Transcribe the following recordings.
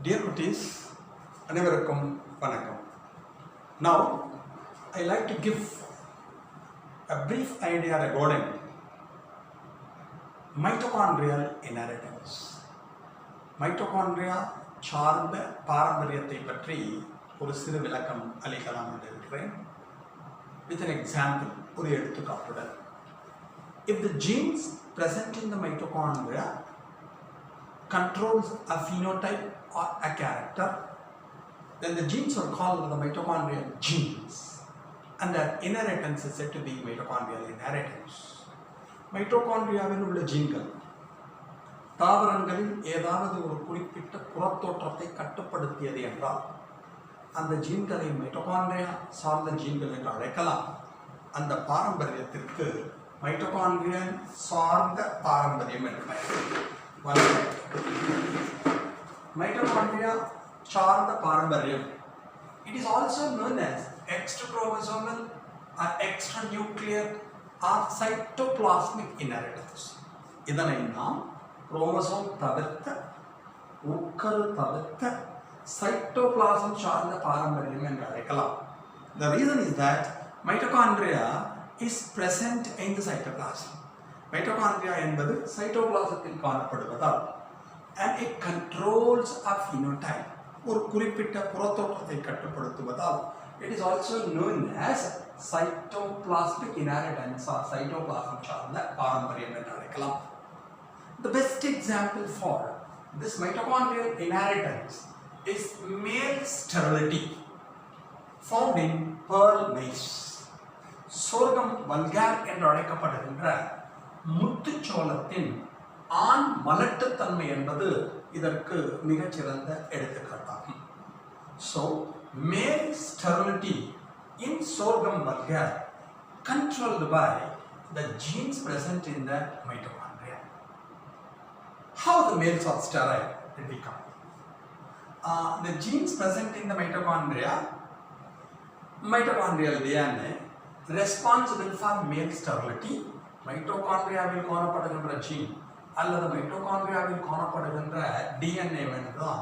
Dear cuties, அனைவருக்கும் வணக்கம். Now, I like to give a brief idea regarding mitochondrial inheritance. Mitochondria சார்ந்த பாரம்பரியத்தை பற்றி ஒரு சிறு விளக்கம் அளிக்கலாம் என்று இருக்கிறேன். With an example, ஒரு எடுத்துக்காட்டுடன். If the genes present in the mitochondria controls a phenotype or a character, then the genes are called the mitochondrial genes, and their inheritance is said to be mitochondrial inheritance. மைட்டோகாண்ட்ரியாவில் உள்ள ஜீன்கள் தாவரங்களில் ஏதாவது ஒரு குறிப்பிட்ட புறத்தோற்றத்தை கட்டுப்படுத்தியது என்றால் அந்த ஜீன்களை mitochondria சார்ந்த ஜீன்கள் என்று அழைக்கலாம். அந்த பாரம்பரியத்திற்கு மைட்டோகாண்ட்ரியன் சார்ந்த பாரம்பரியம் என்று மைட்டோகாண்ட்ரியா சார்ந்த பாரம்பரியம். It is also known as extrachromosomal or extranuclear or cytoplasmic inheritance. இதனை நாம் குரோமோசோம் தவிர்த்த உட்கரு தவிர்த்த சைட்டோபிளாசம் சார்ந்த பாரம்பரியம் என்று அழைக்கலாம். The reason is that mitochondria is present in the cytoplasm. Mitochondria என்பது சைட்டோபிளாசத்தில் காணப்படுவதால் and it controls a phenotype, ஒரு குறிப்பிட்ட புறத்தோற்றத்தை கட்டுப்படுத்துவதால் it is also known as cytoplasmic inheritance or cytoplasm சார்ந்த பாரம்பரியம் என்று அழைக்கலாம். The best example for this mitochondrial inheritance is male sterility found in pearl maize. சோர்கம் வல்கார் என்று அழைக்கப்படுகின்ற முத்துச்சோளத்தின் ஆண் மலட்டுத்தன்மை என்பது இதற்கு மிகச்சிறந்த எடுத்துக்காட்டாகும். So, male sterility in sorghum vulgar controlled by the genes present in the mitochondria. How the males are sterile it will come. The genes present in the mitochondrial DNA responsible for male sterility. மைட்டோகாண்ட்ரியாவில் காணப்படுகின்ற gene அல்லது மைட்டோகாண்ட்ரியாவில் காணப்படுகின்ற DNA தான்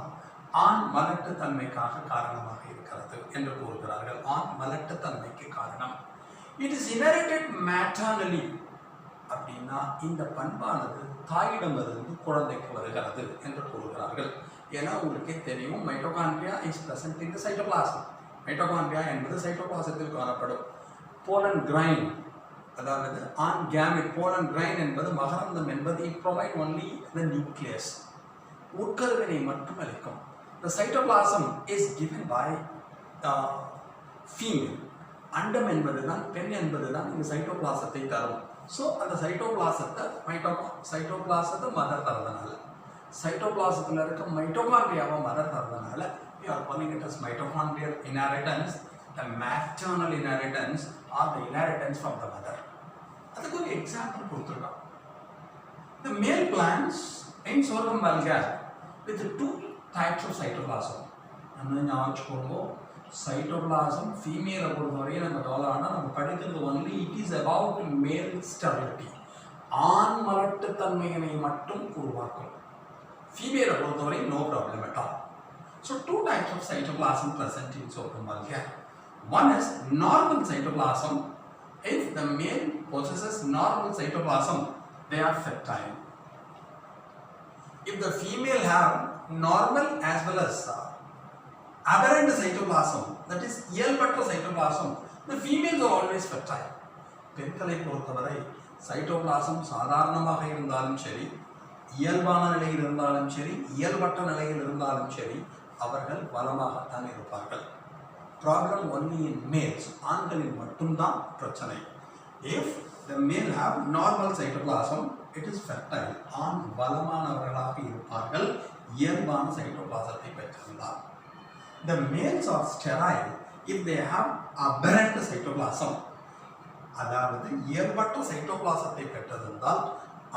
ஆண் மலட்டுத்தன்மைக்காக காரணமாக இருக்கிறது என்று கூறுகிறார்கள். ஆண் மலட்டுத்தன்மைக்கு காரணம். It is inherited maternally. அப்படின்னா இந்த பண்பானது தாயிடமிருந்து குழந்தைக்கு வருகிறது என்று கூறுகிறார்கள். ஏன்னா உங்களுக்கே தெரியும், mitochondria is present in the cytoplasm. Mitochondria என்பது சைட்டோபிளாசத்தில் காணப்படும். போலன் கிரைன், அதாவது ஆன் கேமெட், போலன் கிரைன் என்பது மகரந்தம் என்பது it provide only the nucleus, உட்கருவினை மட்டும் அளிக்கும். The cytoplasm is given by female. அண்டம் என்பதுதான், பெண் என்பதுதான் இந்த சைட்டோபிளாசத்தை தரும். ஸோ அந்த சைட்டோபிளாசத்தை மதர் தரதுனால, சைட்டோபிளாசத்தில் இருக்க மைட்டோகாண்ட்ரியாவை mother தரதுனால we are calling it as mitochondrial inheritance, the maternal inheritance or the inheritance from the mother. அதுக்கு ஒரு எக்ஸாம்பிள் கொடுத்துருக்கான். The male plants in sorghum vulgar with two types of cytoplasm. நம்ம ஞாபகம் cytoplasm ஃபீமேலை பொறுத்தவரையும் நம்ம கவலைனா நம்ம படிக்கிறது only it is about male sterility, ஆண் மலட்டுத்தன்மையினை மட்டும் உருவாக்கும். ஃபீமேலை பொறுத்தவரை no problem at all. So two types of cytoplasm present in sorghum vulgar. One is normal cytoplasm. If the male possesses normal cytoplasm, they are fertile. If the female have normal as well as aberrant cytoplasm, that is இயல்பற்ற cytoplasm, the females are always fertile. பெண்களை பொறுத்தவரை cytoplasm சாதாரணமாக இருந்தாலும் சரி, இயல்பான நிலையில் இருந்தாலும் சரி, இயல்பற்ற நிலையில் இருந்தாலும் சரி, அவர்கள் பலமாகத்தான் இருப்பார்கள். ப்ராப்ளம் ஒன்லி இன் மேல்ஸ், ஆண்களில் மட்டும்தான் பிரச்சனை. If the male have normal cytoplasm it is fertile, ஆண் பலமானவர்களாக இருப்பார்கள் இயல்பான சைட்டோபிளாசத்தை பெற்றிருந்தார். The males are sterile if they have aberrant cytoplasm, அதாவது இயல்பற்ற சைட்டோபிளாசத்தை பெற்றிருந்தால்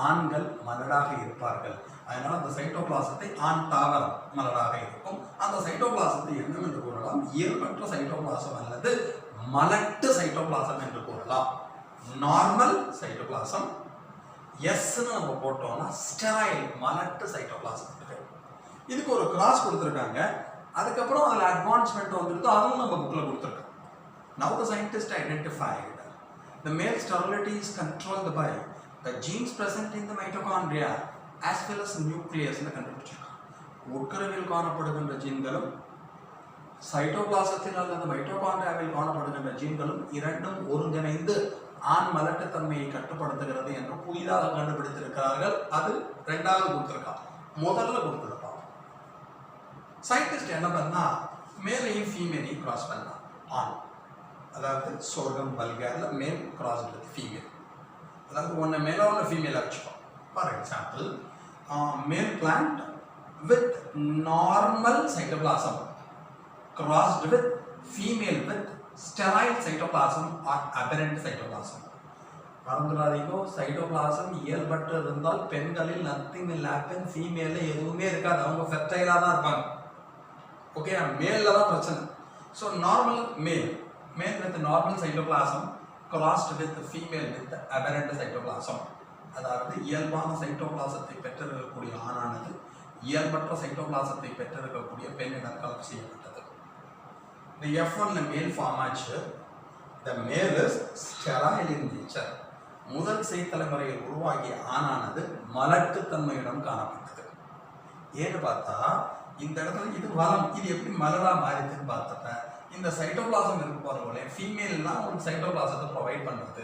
ஆண்கள் மலடாக இருப்பார்கள். அதனால் அந்த சைட்டோபிளாசத்தை ஆண் தாவரம் மலடாக இருக்கும். அந்த சைட்டோபிளாசத்தை என்னவென்று கூறலாம்? இயல்பற்ற சைட்டோபிளாசம் அல்லது மலட்டு சைட்டோபிளாசம் என்று கூறலாம். நார்மல் சைட்டோபிளாசம் எஸ்ன்னு நம்ம போட்டோம்னா ஸ்டெரைல் மலட்டு சைட்டோபிளாசம். இதுக்கு ஒரு கிராஸ் கொடுத்துருக்காங்க. அதுக்கப்புறம் அதில் அட்வான்ஸ்மெண்ட் வந்துடுது, அதுவும் நம்ம புக்கில் கொடுத்துருக்கோம். Now the scientist identified the male sterility is controlled by the genes present in the mitochondria as well as nucleus ன்னு கண்டுபிடிச்சிருக்காங்க. உட்கருவில் காணப்படுகின்ற ஜீன்களும் சைட்டோபிளாசத்தில் அல்லது மைட்டோகாண்ட்ரியாவில் காணப்படுகின்ற ஜீன்களும் இரண்டும் ஒருங்கிணைந்து ஆண் மலட்டுத்தன்மையை கட்டுப்படுத்துகிறது என்று புதிதாக கண்டுபிடித்திருக்கிறார்கள். அது ரெண்டாவது கொடுத்துருக்காங்க, முதல்ல கொடுத்துருக்காங்க. சயின்டிஸ்ட் என்ன பண்ணா மேலையும் ஃபீமேலையும் கிராஸ் பண்ணா. ஆண் அதாவது சோர்கம் பல்கேர்ல மேல் கிராஸ் வித் ஃபீமேல், அதாவது ஒன்று மேலே ஒன்று ஃபீமேலாக வச்சுப்போம். ஃபார் எக்ஸாம்பிள் மேல் plant with normal cytoplasm crossed with female with sterile cytoplasm or aberrant cytoplasm. மறந்துடாதீங்க, சைட்டோபிளாசம் இயல்பற்று இருந்தால் பெண்களில் நத்திங் will happen, ஃபீமேல எதுவுமே இருக்காது, அவங்க ஃபெர்டைலா தான் இருப்பாங்க. ஓகே, மேல்ல தான் பிரச்சனை. ஸோ நார்மல் மேல் with normal cytoplasm crossed with female with aberrant cytoplasm, அதாவது இயல்பான சைட்டோபிளாசத்தை பெற்றிருக்கக்கூடிய ஆணானது இயல்பற்ற சைட்டோபிளாசத்தை பெற்றிருக்கக்கூடிய பெண்ணிடம் கலப்பு செய்யப்பட்டது. The F1 male form ஆச்சு. The male is sterile in nature. முதல் செய்தலைமுறையில் உருவாகிய ஆணானது மலட்டுத்தன்மையிடம் காணப்பட்டது. ஏன்னு பார்த்தா இந்த இடத்துல இது வளம், இது எப்படி மலரா மாறிதுன்னு பார்த்தப்ப இந்த சைட்டோபிளாசம் இருக்கு பாருங்களே, ஃபீமேல்னா ஒரு சைட்டோபிளாசத்தை ப்ரொவைட் பண்ணுறது,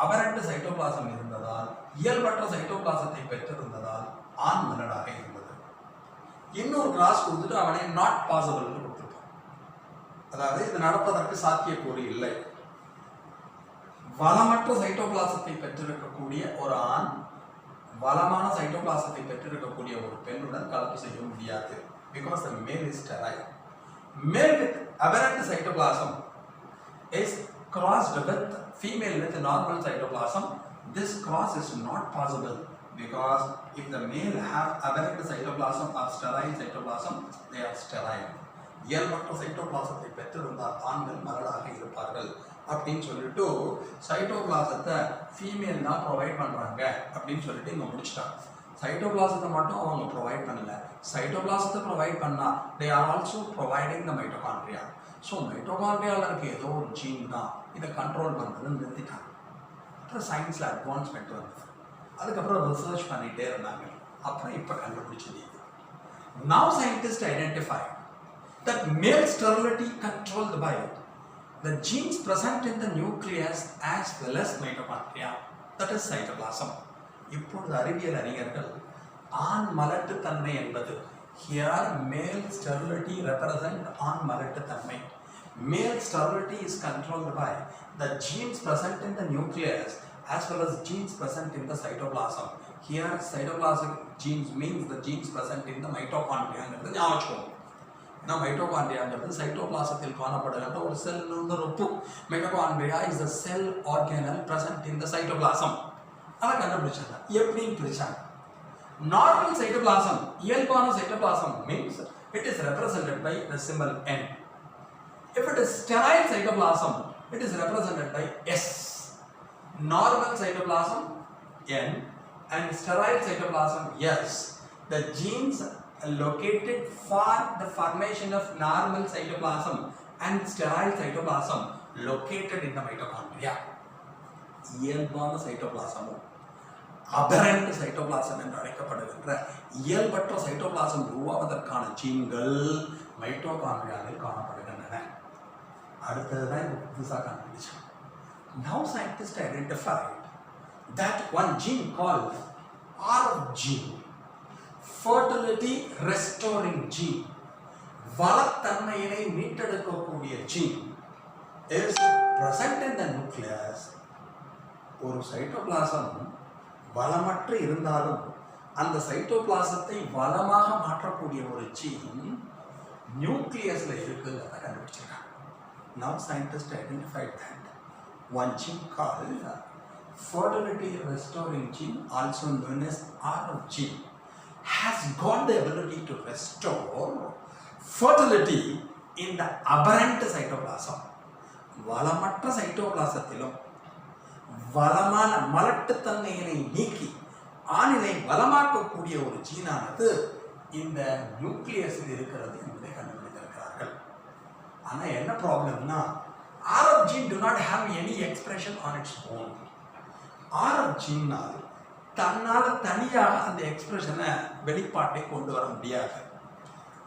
அபரண்ட் சைட்டோபிளாசம் இருந்ததால் இயல்பற்ற சைட்டோபிளாசத்தை பெற்றிருந்ததால் ஆண் மலடாக இருந்தது. இன்னொரு கிராஸ் கொடுத்துட்டு அவனை நாட் பாசிபிள் கொடுத்துருப்பான், அதாவது இது நடப்பதற்கு சாத்தியக்கூறு இல்லை. வளமற்ற சைட்டோபிளாசத்தை பெற்றிருக்கக்கூடிய ஒரு ஆண் வளமான சைட்டோபிளாசத்தை பெற்றிருக்கக்கூடிய ஒரு பெண்ணுடன் கலப்பு செய்ய முடியாது. Because the male is sterile. Male with aberrant cytoplasm is crossed with female with normal cytoplasm. This cross is not possible because if the male have aberrant cytoplasm or sterile cytoplasm, they are sterile. இயல்பற்ற சைட்டோபிளாசத்தை பெற்றிருந்தால் ஆண்கள் மலடாக இருப்பார்கள் அப்படின்னு சொல்லிட்டு சைட்டோபிளாசத்தை female தான் provide பண்ணுறாங்க அப்படின்னு சொல்லிட்டு இங்கே முடிச்சிட்டாங்க. சைட்டோபிளாசத்தை மட்டும் அவங்க ப்ரொவைட் பண்ணல, சைட்டோபிளாசத்தை ப்ரொவைட் பண்ணால் they are also providing the mitochondria. So மைட்டோகாண்ட்ரியாவில் இருக்க ஏதோ ஒரு ஜீன் தான் இதை கண்ட்ரோல் பண்ணுறதுன்னு நிறுத்திட்டாங்க. அப்புறம் சயின்ஸில் அட்வான்ஸ்மெண்ட் வந்தது, அதுக்கப்புறம் ரிசர்ச் பண்ணிகிட்டே இருந்தாங்க. அப்புறம் இப்போ கண்டுபிடிச்சது இது. Now scientist identify that male sterility controlled by the genes present in the nucleus as well as mitochondria, that is cytoplasm. இப்பொழுது அறிவியல் அறிஞர்கள் ஆண் மலட்டு தன்மை என்பது here male sterility represent ஆண் மலட்டு தன்மை. Male sterility is controlled by the genes present in the nucleus as well as genes present in the cytoplasm. Here cytoplasmic genes means the genes present in the mitochondria ங்கிறது ஞாபகம். ஏன்னா மைட்டோகாண்ட்ரியாங்கிறது சைட்டோபிளாசத்தில் காணப்படுகின்ற ஒரு cell உறுப்பு. Mitochondria is the cell organelle present in the cytoplasm. அதை கண்டுபிடிச்சாங்க. எப்படின்னு பிரிச்சாங்க. நார்மல் சைட்டோபிளாசம், இயல்பான cytoplasm means it is represented by the symbol N. If it is sterile cytoplasm, it is represented by S. Normal cytoplasm N and sterile cytoplasm S. The genes located for the formation of normal cytoplasm and sterile cytoplasm located in the mitochondria. இயல்பான சைட்டோபிளாசமும் அபரண்ட் cytoplasm என்று அழைக்கப்படுகின்ற இயல்பற்ற cytoplasm உருவாவதற்கான ஜீன்கள் மைட்டோகாண்ட்ரியாவில் காணப்படுகின்றன. அடுத்ததுதான் இப்போ புதுசாக கண்டுபிடிச்சோம். Now scientists identified that one gene called RF gene, fertility restoring gene, வளத்தன்மையினை மீட்டெடுக்கக்கூடிய gene is present in the nucleus. ஒரு cytoplasm வளமற்று இருந்தாலும் அந்த சைட்டோபிளாசத்தை வளமாக மாற்றக்கூடிய ஒரு ஜீன் நியூக்ளியஸ்ல இருக்குங்கிறத கண்டுபிடிச்சிருக்காங்க. Now scientists identified that one gene called fertility restoring gene, also known as RF gene, has got the ability to restore fertility in the aberrant cytoplasm. வளமற்ற சைட்டோபிளாசத்திலும் வளமான மலட்டுத்தன்மையினை நீக்கி ஆணினை வளமாக்கக்கூடிய ஒரு ஜீனானது இந்த நியூக்ளியஸில் இருக்கிறது என்பதை கண்டுபிடித்திருக்கிறார்கள். ஆனால் என்ன ப்ராப்ளம்னா RF gene do not have any expression on its own. RF geneனால் தன்னால் தனியாக அந்த எக்ஸ்பிரஷனை வெளிப்பாட்டை கொண்டு வர முடியாது.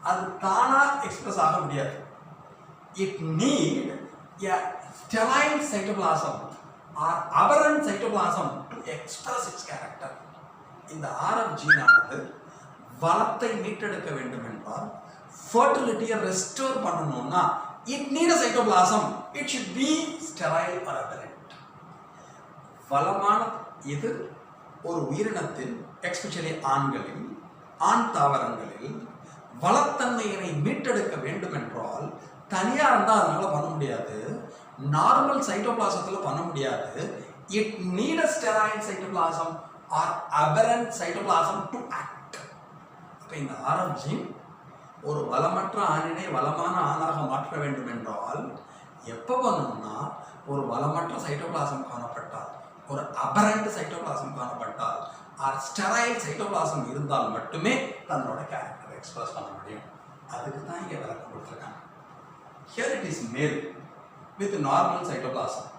அது தானாக எக்ஸ்பிரஸ் ஆக முடியாது. It need a sterile cytoplasm or aberrant cytoplasm to express its character. இந்த RF ஜீனானது வளத்தை மீட்டெடுக்க வேண்டும் என்றால், ஃபர்டிலிட்டியை ரெஸ்டோர் பண்ணணும்னா it need a cytoplasm. It should be sterile or aberrant. வளமான இது ஒரு உயிரினத்தில், எஸ்பெஷலி ஆண்களில், ஆண் தாவரங்களில் வளத்தன்மையினை மீட்டெடுக்க வேண்டும் என்றால் தனியாக இருந்தால் அதனால் பண்ண முடியாது. நார்மல் சைட்டோபிளாசத்தில் பண்ண முடியாது. It need a sterile cytoplasm or aberrant cytoplasm to act. அப்போ இந்த RF ஜீன் ஒரு வளமற்ற ஆணினை வளமான ஆணாக மாற்ற வேண்டும் என்றால் எப்போ பண்ணணும்னா, ஒரு வளமற்ற சைட்டோபிளாசம் காணப்பட்டால், ஒரு அபரண்ட் சைட்டோபிளாசம் காணப்பட்டால், ஆர் ஸ்டெரைல் சைட்டோபிளாசம் இருந்தால் மட்டுமே தன்னோட கேரக்டரை எக்ஸ்பிரஸ் பண்ண முடியும். அதுக்கு தான் இங்கே விளக்கம் கொடுத்துருக்காங்க. ஹியர் இட் இஸ் மேல் வித் நார்மல் சைட்டோபிளாசம்.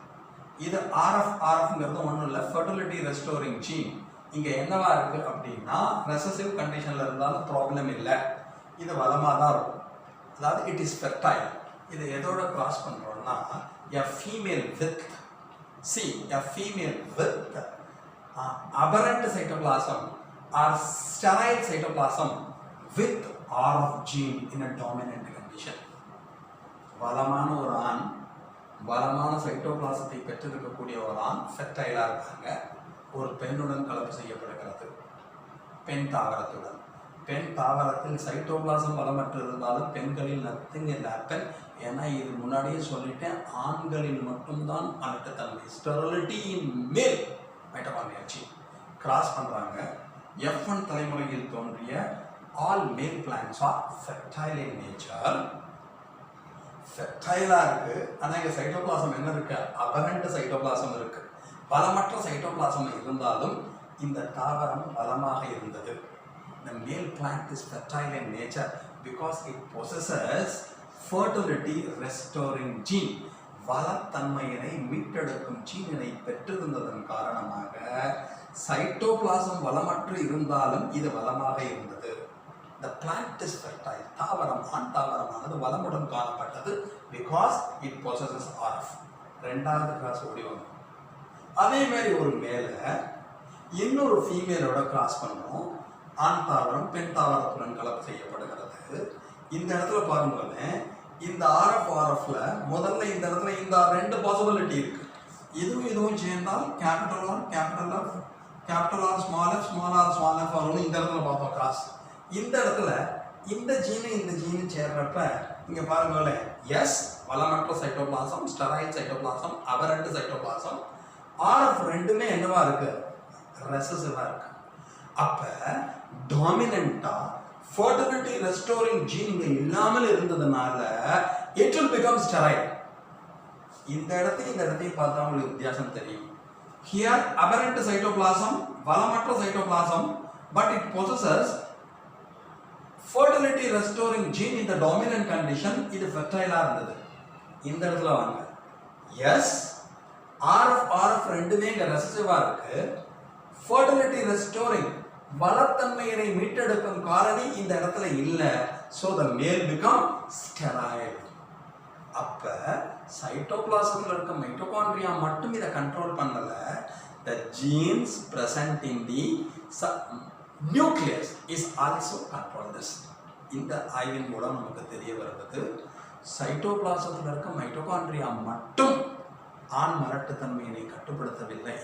இது RFங்கிறது ஒன்றும் இல்லை, ஃபர்டிலிட்டி ரெஸ்டோரிங் ஜீன். இங்கே என்னவா இருக்கு அப்படின்னா, ரெசசிவ் கண்டிஷனில் இருந்தாலும் ப்ராப்ளம் இல்லை, இது வளமாக தான் இருக்கும். அதாவது இட் இஸ் ஃபெர்டைல். இது எதோட கிராஸ் பண்ணுறோம்னா, எ female with a female with aberrant cytoplasm or sterile cytoplasm with RF gene in a dominant condition. வளமான ஒரு ஆண், வளமான சைட்டோபிளாசத்தை பெற்றிருக்கக்கூடிய ஒரு ஆண் ஃபெர்டைலாக இருக்காங்க. ஒரு பெண்ணுடன் கலப்பு செய்யப்படுகிறது, பெண் தாவரத்துடன். பெண் தாவரத்தில் சைட்டோபிளாசம் வளமற்று இருந்தாலும் பெண்களில் நத்திங் will happen. ஏன்னா இது முன்னாடியே சொல்லிட்டேன், ஆண்களில் மட்டும்தான் அனட்டத்தன்மை, ஸ்டெரிலிட்டி இன் மேல் மைட்டோகாண்ட்ரியா ஜீன் கிராஸ் பண்ணுறாங்க. F1 தலைமுறையில் தோன்றிய all male plants are fertile in nature. ஃபெர்டைலாக இருக்குது, ஆனால் இங்கே சைட்டோபிளாசம் என்ன இருக்கு? அபரண்ட் சைட்டோபிளாசம் இருக்கு. பலமற்ற சைட்டோபிளாசம் இருந்தாலும் இந்த தாவரம் பலமாக இருந்தது. The male plant is fertile in nature because it possesses fertility restoring gene. வளத்தன்மையினை மீட்டெடுக்கும் ஜீனினை பெற்றிருந்ததன் காரணமாக சைட்டோபிளாசம் வளமற்று இருந்தாலும் இது வளமாக இருந்தது. The plant is fertile. தாவரம், ஆண் தாவரமானது வளமுடன் காணப்பட்டது because it possesses RF. ரெண்டாவது கிராஸ் ஓடி வரும். அதே மாதிரி ஒரு மேலே இன்னொரு ஃபீமேலோட கிராஸ் பண்ணணும். ஆண் தாவரம் பெண் தாவரத்துடன் கலப்பு செய்யப்படுகிறது. இந்த இடத்துல பாருங்களேன், இந்த RFல முதல்ல இந்த இடத்துல இந்த ரெண்டு பாசிபிலிட்டி இருக்கு. இதுவும் சேர்ந்தால் கேபிட்டல் ஆர் ஸ்மால் ஆர் வரணும். இந்த இடத்துல பார்த்தோம் கிராஸ். இந்த இடத்துல இந்த ஜீனு சேர்றப்ப இங்க பாருங்களேன், எஸ் வளமற்ற சைட்டோபிளாசம், sterile cytoplasm, aberrant cytoplasm. RF ரெண்டுமே என்னவா இருக்கு? ரெசசிவா இருக்கு. அப்ப டாமினண்டா ஃபர்டிலிட்டி ரெஸ்டோரிங் ஜீன் இங்க இல்லாமல் இருந்ததுனால இட் will become sterile. இந்த இடத்தையும் பார்த்தா உங்களுக்கு வித்தியாசம் தெரியும். Here aberrant cytoplasm, வளமற்ற cytoplasm, but it possesses fertility restoring gene in the dominant condition. இது ஃபெர்டைலா இருந்தது. இந்த இடத்துல வாங்க, எஸ் RF ரெண்டுமே இங்க ரெசசிவா இருக்கு. ஃபர்டிலிட்டி ரெஸ்டோரிங் வளத்தன்மையினை மீட்டெடுக்கும் காரணி இந்த இடத்துல இல்லை. ஸோ த மேல் பிகம் ஸ்டெரைல். அப்போ சைட்டோபிளாசத்தில் இருக்க மைட்டோகாண்ட்ரியா மட்டும் இதை கண்ட்ரோல் பண்ணல. The genes present in the nucleus is also control this. இந்த ஆய்வின் மூலம் நமக்கு தெரிய வருவது, சைட்டோபிளாசத்தில் இருக்க மைட்டோகாண்ட்ரியா மட்டும் ஆண் மலட்டுத்தன்மையினை கட்டுப்படுத்தவில்லை.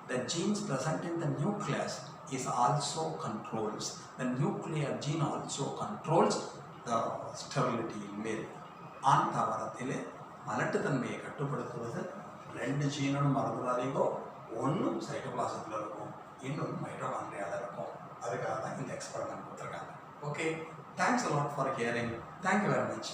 The genes present in the nucleus is also controls. The nuclear gene also controls the sterility in male. ஆண் தாவரத்திலே மலட்டுத்தன்மையை கட்டுப்படுத்துவது ரெண்டு ஜீனும் மறந்துடாதீங்கோ. ஒன்றும் சைட்டோபிளாசத்தில் இருக்கும், இன்னொன்று மைட்டோகாண்ட்ரியாவில் இருக்கும். அதுக்காக தான் இந்த எக்ஸ்பெரிமெண்ட் கொடுத்துருக்காங்க. Okay, thanks a lot for hearing. Thank you very much.